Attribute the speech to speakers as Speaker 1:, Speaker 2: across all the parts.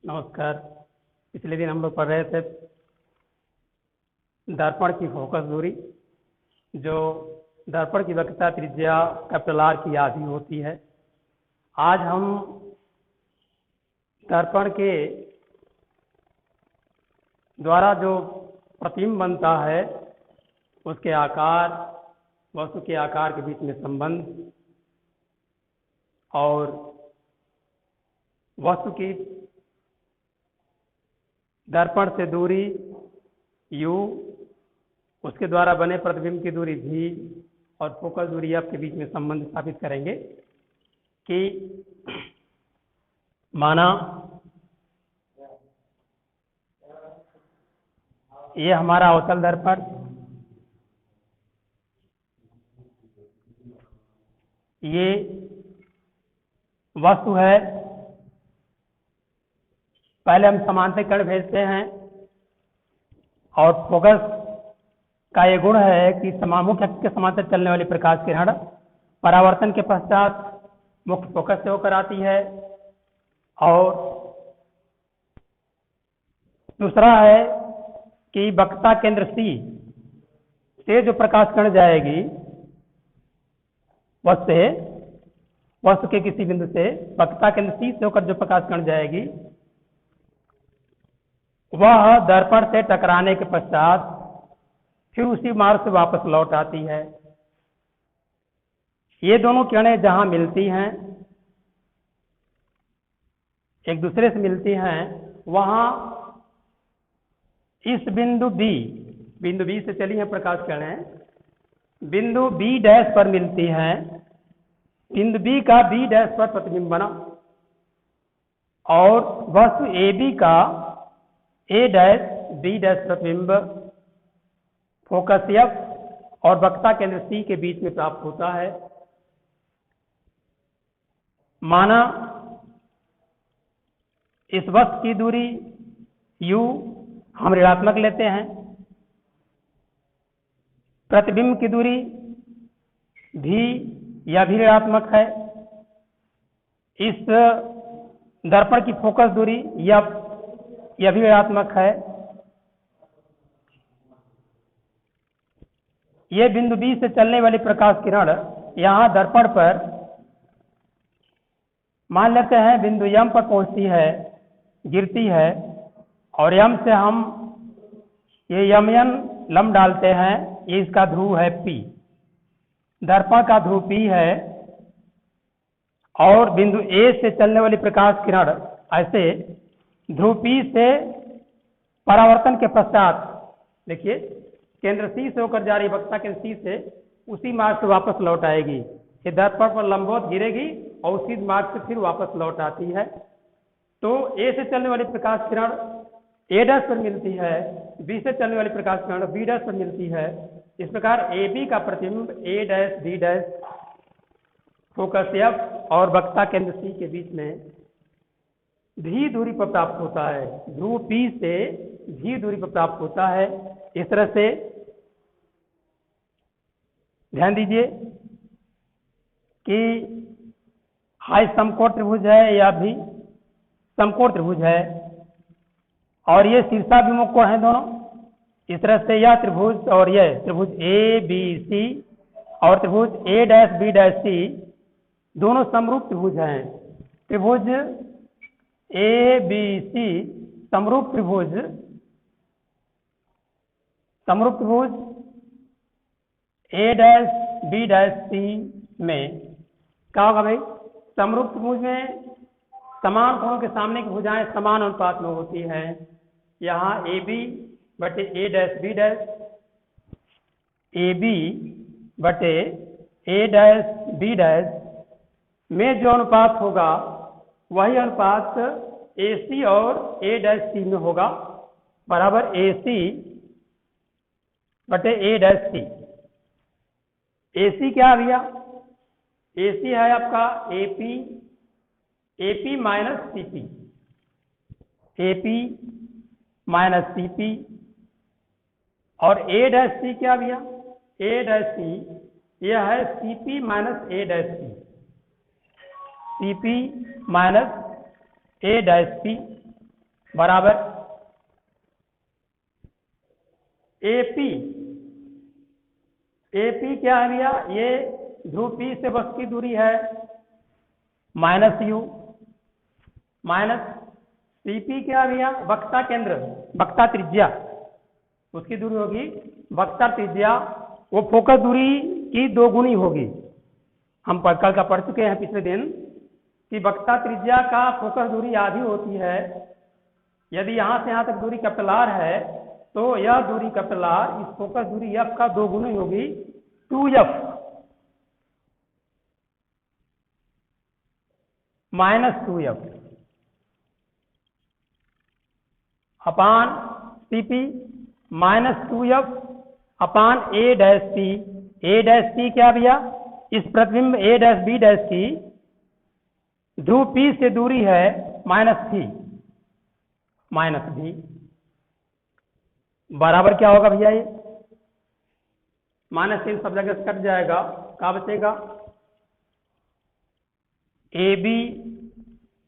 Speaker 1: नमस्कार। पिछले दिन हम लोग पढ़ रहे थे दर्पण की फोकस दूरी, जो दर्पण की वक्रता त्रिज्या कैपिटल R की आधी होती है। आज हम दर्पण के द्वारा जो प्रतिबिंब बनता है उसके आकार, वस्तु के आकार के बीच में संबंध और वस्तु की दर्पण से दूरी u, उसके द्वारा बने प्रतिबिंब की दूरी v और फोकस दूरी f के बीच में संबंध स्थापित करेंगे कि माना ये हमारा अवतल दर्पण, ये वस्तु है। पहले हम समांतरीकरण भेजते हैं और फोकस का ये गुण है कि मुख्य अक्ष के समांतर चलने वाली प्रकाश किरण परावर्तन के पश्चात मुख्य फोकस से होकर आती है। और दूसरा है कि वक्रता केंद्र C से जो प्रकाश किरण जाएगी वस्तु के किसी बिंदु से वक्रता केंद्र C से होकर जो प्रकाश किरण जाएगी वह दर्पण से टकराने के पश्चात फिर उसी मार्ग से वापस लौट आती है। ये दोनों किरणें जहां मिलती हैं, एक दूसरे से मिलती हैं, वहां इस बिंदु B से चली हैं प्रकाश किरणें, बिंदु B डैश पर मिलती हैं। बिंदु B का B डैश पर प्रतिबिंब बना और वस्तु AB का A डैश B डैश प्रतिबिंब फोकस F और वक्रता केंद्र C के बीच में प्राप्त होता है। माना इस वस्तु की दूरी u हम ऋणात्मक लेते हैं, प्रतिबिंब की दूरी v यह भी ऋणात्मक है, इस दर्पण की फोकस दूरी f यह भी ऋणात्मक है। यह बिंदु B से चलने वाली प्रकाश किरण यहाँ दर्पण पर मान लेते हैं बिंदु M पर पहुंचती है, गिरती है और M से हम ये Mn लंब डालते हैं। ये इसका ध्रुव है P, दर्पण का ध्रुव P है और बिंदु A से चलने वाली प्रकाश किरण ऐसे ध्रुव P से परावर्तन के पश्चात देखिए केंद्र C से होकर जा रही वक्रता केंद्र C से उसी मार्ग से वापस लौट आएगी। ये दर्पण पर लंबवत गिरेगी और उसी मार्ग से फिर वापस लौट आती है। तो A से चलने वाली प्रकाश किरण A डैश पर मिलती है, B से चलने वाली प्रकाश किरण B डैश पर मिलती है। इस प्रकार AB का प्रतिबिंब A dash B dash focus F और वक्रता केंद्र C के बीच में v दूरी पर प्राप्त होता है, ध्रुव P से v दूरी पर प्राप्त होता है। इस तरह से ध्यान दीजिए कि हाई समकोण त्रिभुज है या भी समकोण त्रिभुज है और ये शीर्षाभिमुख कोण है दोनों। इस तरह से यह त्रिभुज और यह त्रिभुज ABC और त्रिभुज A dash B dash C दोनों समरूप त्रिभुज हैं। त्रिभुज ABC समरूप त्रिभुज A dash B dash C में क्या होगा भाई? समरूप त्रिभुज में समान कोणों के सामने की भुजाएं समान अनुपात में होती हैं। यहाँ AB बटे A dash B dash, AB बटे A डैश B डैश में जो अनुपात होगा वही अनुपात AC और A डैश C में होगा, बराबर AC बटे A डैश C। AC क्या आ गया? AC है आपका AP minus CP, AP minus CP और A डैश C क्या आ गया? A डैश C यह है CP minus A dash C, CP minus A dash P बराबर एपी। एपी क्या है भैया, ये ध्रुव पी से बस की दूरी है माइनस यू, माइनस सीपी क्या है भैया, वक्ता केंद्र, वक्ता त्रिज्या, उसकी दूरी होगी वक्ता त्रिज्या, वो फोकस दूरी की 2 गुनी होगी। हम कल का पढ़ चुके हैं पिछले दिन कि वक्ता त्रिज्या का फोकस दूरी आधी होती है। यदि यहाँ से यहाँ तक दूरी कैपिटल आर है तो यह दूरी कैपिटल आर इस फोकस दूरी एफ का 2 गुनी होगी 2f minus 2f upon CP minus 2f upon A dash P. A dash P क्या भैया, इस प्रतिबिंब ए डैश बी डैश की ध्रुव पी से दूरी है माइनस भी बराबर क्या होगा भैया, ये माइनस इन सब जगह से कट जाएगा, क्या बचेगा ए बी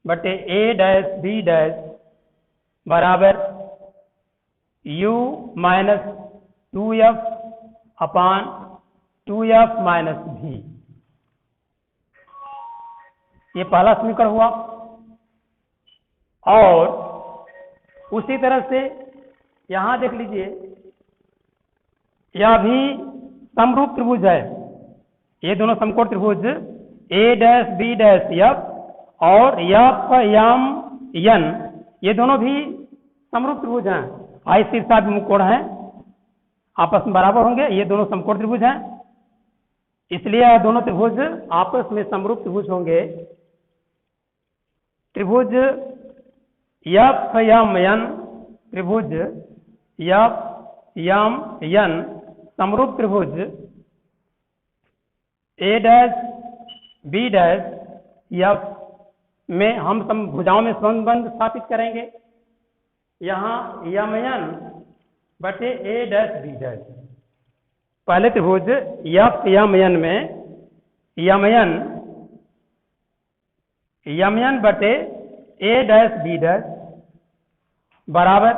Speaker 1: बटे ए डैश बी डैश बराबर you minus 2f upon 2f minus भी। ये पहला समीकरण हुआ। और उसी तरह से यहां देख लीजिए, यह भी समरूप त्रिभुज है। ये दोनों समकोण त्रिभुज ए डैश बी डैश एफ और एफ एम एन, ये दोनों भी समरूप त्रिभुज हैं, आई शीर्षाभिमुख कोण हैं, आपस में बराबर होंगे। ये दोनों समकोण त्रिभुज हैं, इसलिए यह दोनों त्रिभुज आपस में समरूप त्रिभुज होंगे। त्रिभुज एफ एम एन, त्रिभुज एफ एम एन समरूप त्रिभुज ए डैश बी डैश एफ में हम भुजाओं में संबंध स्थापित करेंगे। यहाँ एम एन बटे ए डैश बी डैश, पहले त्रिभुज एफ एम एन में एम एन बटे ए डैश बी डैश बराबर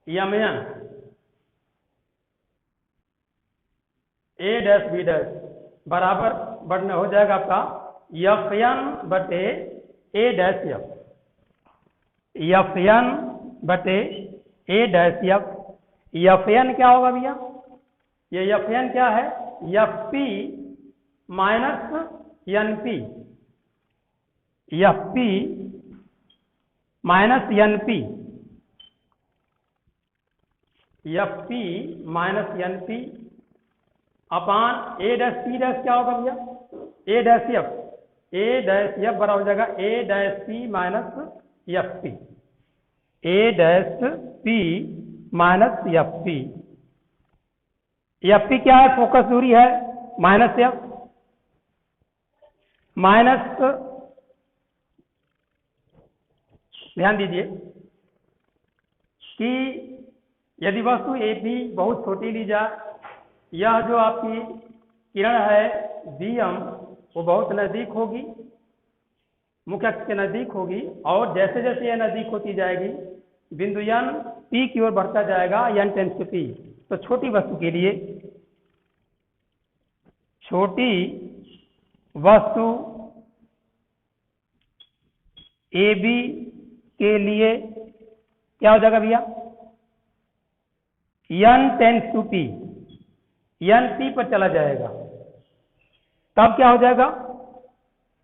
Speaker 1: M N A dash B dash बराबर बढ़ने हो जाएगा आपका एफ एन बटे A dash F, F N बटे A dash F. F N क्या होगा भैया, ये एफ एन क्या है, F P minus N P, F P minus N P, F P minus N P upon A dash P dash क्या होगा भैया, A dash F, A dash F बराबर हो जाएगा A dash P minus F P, A dash P minus F P. F P क्या है, focus दूरी है माइनस एफ, माइनस, ध्यान दीजिए कि यदि वस्तु ए पी बहुत छोटी ली जाए, यह जो आपकी किरण है DM वो बहुत नज़दीक होगी, मुख्य अक्ष के नज़दीक होगी, और जैसे जैसे यह नज़दीक होती जाएगी बिंदु n P की ओर बढ़ता जाएगा, n टेंड्स टू P। तो छोटी वस्तु के लिए, छोटी वस्तु AB के लिए क्या हो जाएगा भैया, n tends to P, n P पर चला जाएगा, तब क्या हो जाएगा,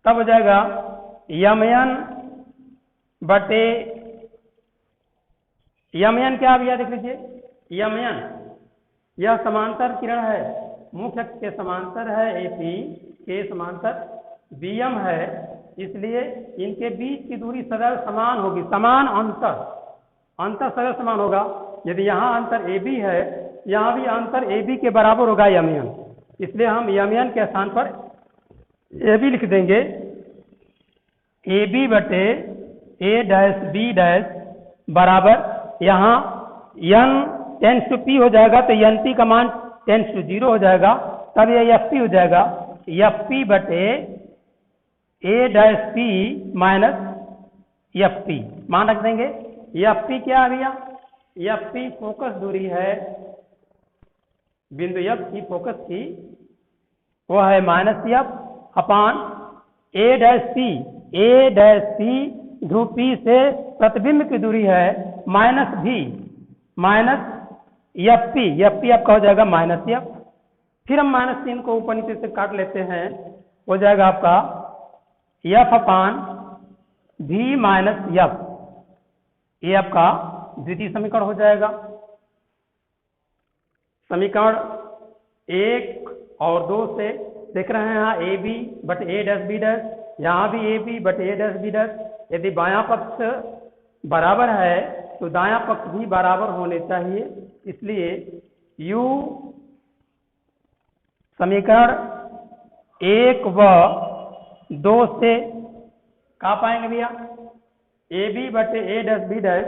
Speaker 1: तब हो जाएगा एम एन बटे एम एन क्या भैया देख लीजिए, एम एन यह समांतर किरण है, मुख्य अक्ष के समांतर है, AP के समांतर BM है, इसलिए इनके बीच की दूरी सदैव समान होगी, समान अंतर सदैव समान होगा। यदि यहाँ अंतर AB है, यहाँ भी अंतर AB के बराबर होगा एम एन, इसलिए हम एम एन के स्थान पर AB लिख देंगे, AB बटे ए डैश बी डैश बराबर, यहाँ n टेंड्स टू P हो जाएगा तो NP का मान टेंड्स टू 0 हो जाएगा, तब यह FP हो जाएगा, FP बटे A dash P minus F P मान रख देंगे। एफ पी क्या है भैया? एफ पी फोकस दूरी है, बिंदु एफ की फोकस की वो है minus F upon A dash C. A dash C Dhruv P से प्रतिबिंब की दूरी है माइनस भी, minus F P. F P आपका हो जाएगा माइनस एफ। फिर हम माइनस चिन्ह को ऊपर नीचे से काट लेते हैं, हो जाएगा आपका एफ अपान भी माइनस एफ। ये आपका द्वितीय समीकरण हो जाएगा। समीकरण 1 और 2 से देख रहे हैं यहाँ A B but A dash B dash, यहाँ भी A B but A dash B dash. यदि बायां पक्ष बराबर है तो दायां पक्ष भी बराबर होने चाहिए, इसलिए u समीकरण 1 व 2 से कहा पाएंगे भैया? ए बी बटे ए डैश बी डैश,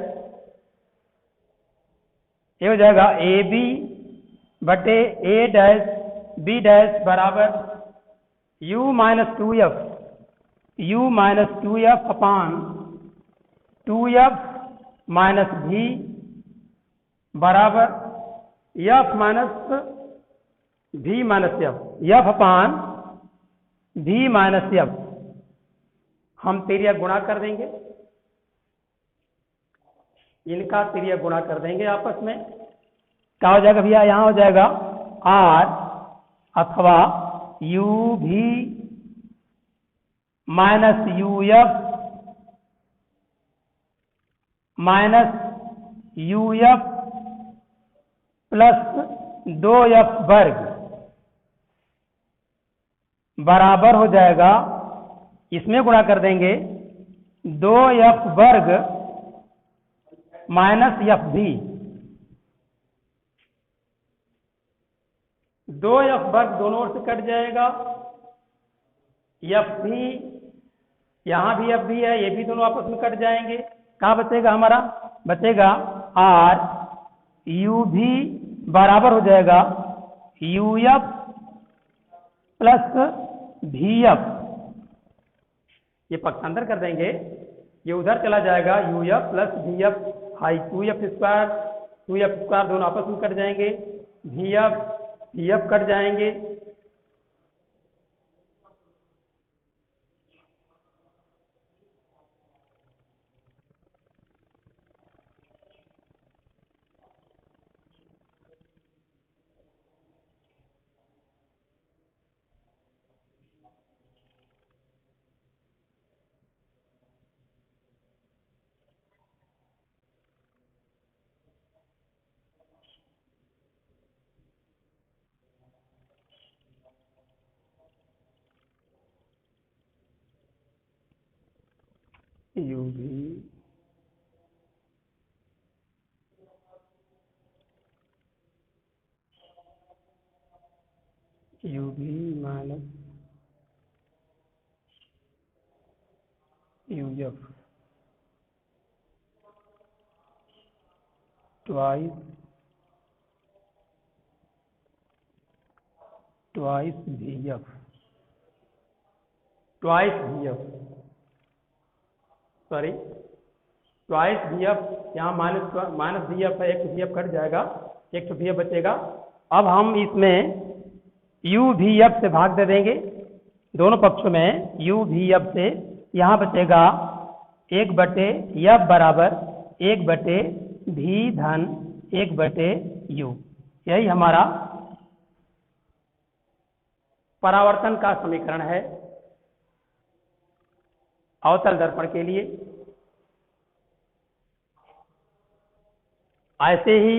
Speaker 1: ये हो जाएगा ए बी बटे ए डैश बी डैश बराबर u minus two F, u minus two F upon two F minus भी बराबर एफ माइनस भी माइनस एफ, एफ अपान भी माइनस एफ। हम तिर्यक गुणा कर देंगे, इनका तिर्यक गुणा कर देंगे आपस में। क्या हो जाएगा भैया? यहां हो जाएगा आर अथवा you v minus u F minus u f plus 2f वर्ग बराबर हो जाएगा, इसमें गुणा कर देंगे 2f वर्ग माइनस एफ भी। 2f वर्ग दोनों ओर से कट जाएगा, एफ भी यहां भी एफ भी है, ये भी दोनों आपस में कट जाएंगे। कहाँ बचेगा हमारा? बचेगा आर यू भी बराबर हो जाएगा u f plus v f. ये पक्षांतर कर देंगे, ये उधर चला जाएगा u f plus v f, हाई टू एफ स्क्वायर दोनों आपस में कट जाएंगे, भी एफ कट जाएंगे। U v minus u f twice v f, twice v f, sorry twice v f, यहाँ माइनस भी एफ है, एक भी एफ कट जाएगा, एक भी एफ बचेगा। अब हम इसमें यू भी एफ से भाग दे देंगे दोनों पक्षों में, यू भी एफ से। यहाँ बचेगा 1 बटे एफ बराबर 1 बटे भी धन 1 बटे यू। यही हमारा परावर्तन का समीकरण है अवतल दर्पण के लिए। ऐसे ही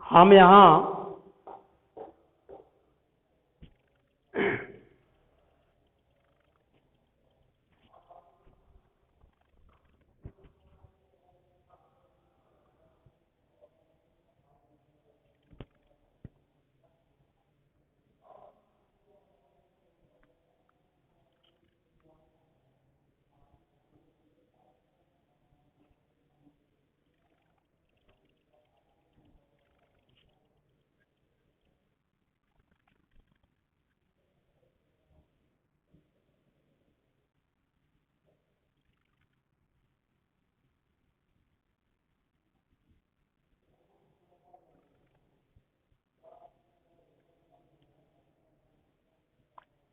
Speaker 1: हम यहाँ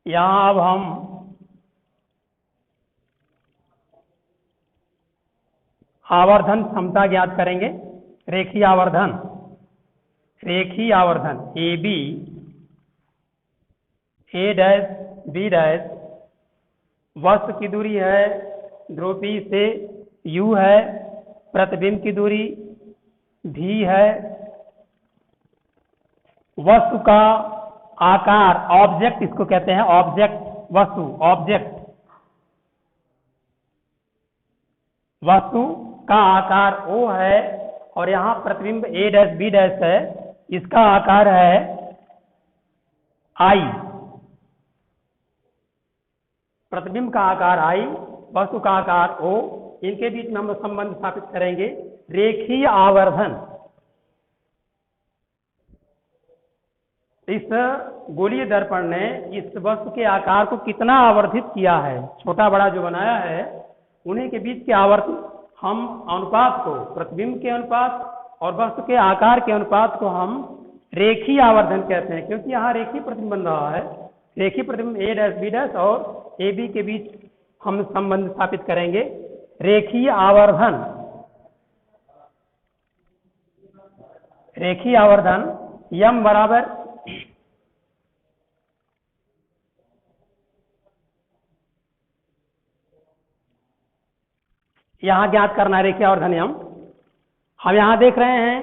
Speaker 1: यहाँ अब हम आवर्धन क्षमता ज्ञात करेंगे। रेखीय आवर्धन A B A dash B dash, वस्तु की दूरी है ध्रुव P से u है, प्रतिबिंब की दूरी v है, वस्तु का आकार ऑब्जेक्ट इसको कहते हैं, ऑब्जेक्ट वस्तु, वस्तु का आकार O है और यहाँ प्रतिबिंब A डैश B डैश है, इसका आकार है I। प्रतिबिंब का आकार I, वस्तु का आकार O, इनके बीच में हम संबंध स्थापित करेंगे। रेखीय आवर्धन, इस गोलीय दर्पण ने इस वस्तु के आकार को कितना आवर्धित किया है, छोटा बड़ा जो बनाया है, उन्हीं के बीच के आवर्त हम अनुपात को, प्रतिबिंब के अनुपात और वस्तु के आकार के अनुपात को हम रेखीय आवर्धन कहते हैं, क्योंकि यहाँ रेखीय प्रतिबिंब बन रहा है। रेखीय प्रतिबिंब ए डैश बी डैश और ए बी के बीच हम संबंध स्थापित करेंगे। रेखीय आवर्धन, यम बराबर यहाँ ज्ञात करना है रेखीय आवर्धन यम। हम यहाँ देख रहे हैं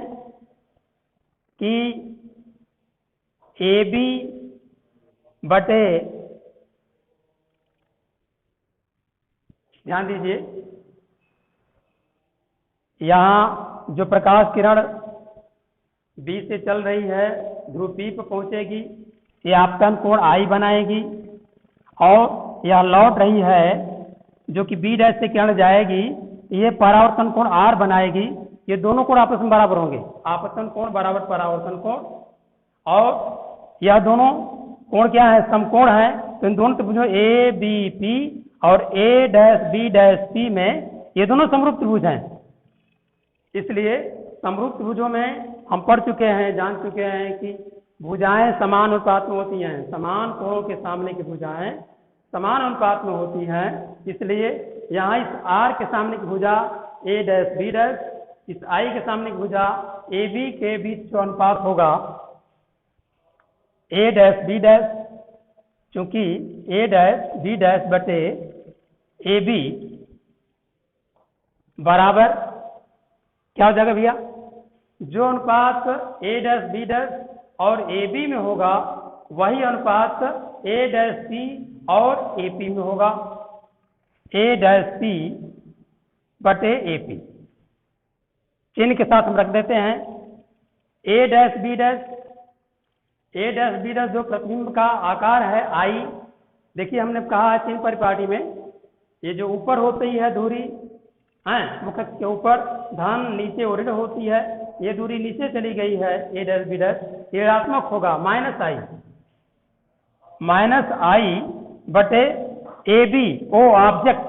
Speaker 1: कि ए बी बटे, ध्यान दीजिए, यहाँ जो प्रकाश किरण बी से चल रही है ध्रुव P पर पहुंचेगी, ये आपतन कोण I बनाएगी, और यह लौट रही है जो कि B डैश से किरण जाएगी, ये परावर्तन कोण R बनाएगी। ये दोनों कोण आपस में बराबर होंगे, आपतन कोण बराबर परावर्तन कोण, और यह दोनों कोण क्या है, समकोण है। तो इन दोनों त्रिभुजों ए बी पी और ए डैश बी डैश पी में ये दोनों समरूप त्रिभुज हैं। इसलिए समरूप त्रिभुजों में हम पढ़ चुके हैं, जान चुके हैं कि भुजाएं समान अनुपात में होती हैं, समान कोणों के सामने की भुजाएं समान अनुपात में होती हैं। इसलिए यहाँ इस R के सामने की भुजा ए डैश बी डैश, इस I के सामने की भुजा ए बी के बीच जो अनुपात होगा ए डैश बी डैश, चूंकि ए डैश बी डैश बटे ए बी बराबर क्या हो जाएगा भैया, जो अनुपात ए डैश बी डैश और ए बी में होगा वही अनुपात ए डैश सी और ए पी में होगा। ए डैश सी बटे ए पी, चिन्ह के साथ हम रख देते हैं। ए डैश बी डैश, ए डैश बी डैश जो प्रतिबिंब का आकार है आई, देखिए हमने कहा है चिन्ह परिपाटी में, ये जो ऊपर होती है दूरी है मुख के ऊपर, धन नीचे ऋण होती है, ये दूरी नीचे चली गई है ए डैश बी डैश, ये ऋणात्मक होगा माइनस आई बटे ए बी ओ ऑब्जेक्ट,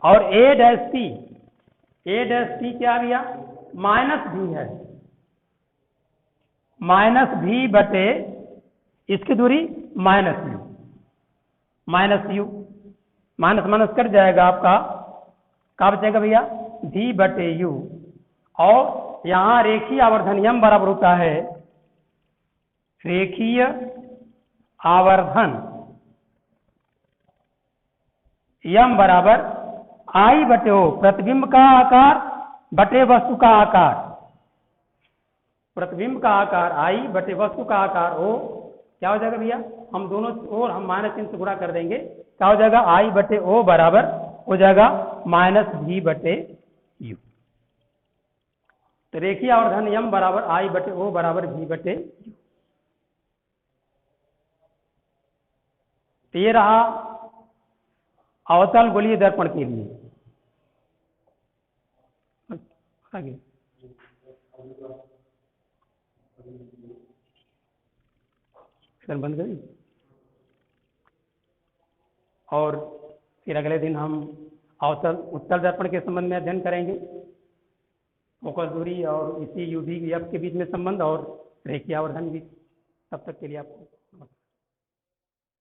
Speaker 1: और ए डैश पी क्या गया, माइनस भी है, माइनस भी बटे इसकी दूरी minus you, minus minus cut जाएगा, आपका क्या बचेगा भैया, भी बटे यू। और यहाँ रेखीय आवर्धन यम बराबर होता है, रेखीय आवर्धन यम बराबर आई बटे ओ, प्रतिबिंब का आकार बटे वस्तु का आकार, प्रतिबिंब का आकार आई बटे वस्तु का आकार ओ, क्या हो जाएगा भैया, हम दोनों ओर हम माइनस चिन्ह से गुणा कर देंगे, क्या हो जाएगा, आई बटे ओ बराबर हो जाएगा माइनस भी बटे यू। तो रेखीय आवर्धन यम बराबर आई बटे ओ बराबर भी बटे यू। तो ये रहा अवतल गोलीय दर्पण के लिए। आगे बंद करें, और फिर अगले दिन हम अवतल उत्तल दर्पण के संबंध में अध्ययन करेंगे, फोकस दूरी और इसी यूवी एफ के बीच में संबंध और रेखीय आवर्धन भी। तब तक के लिए आपको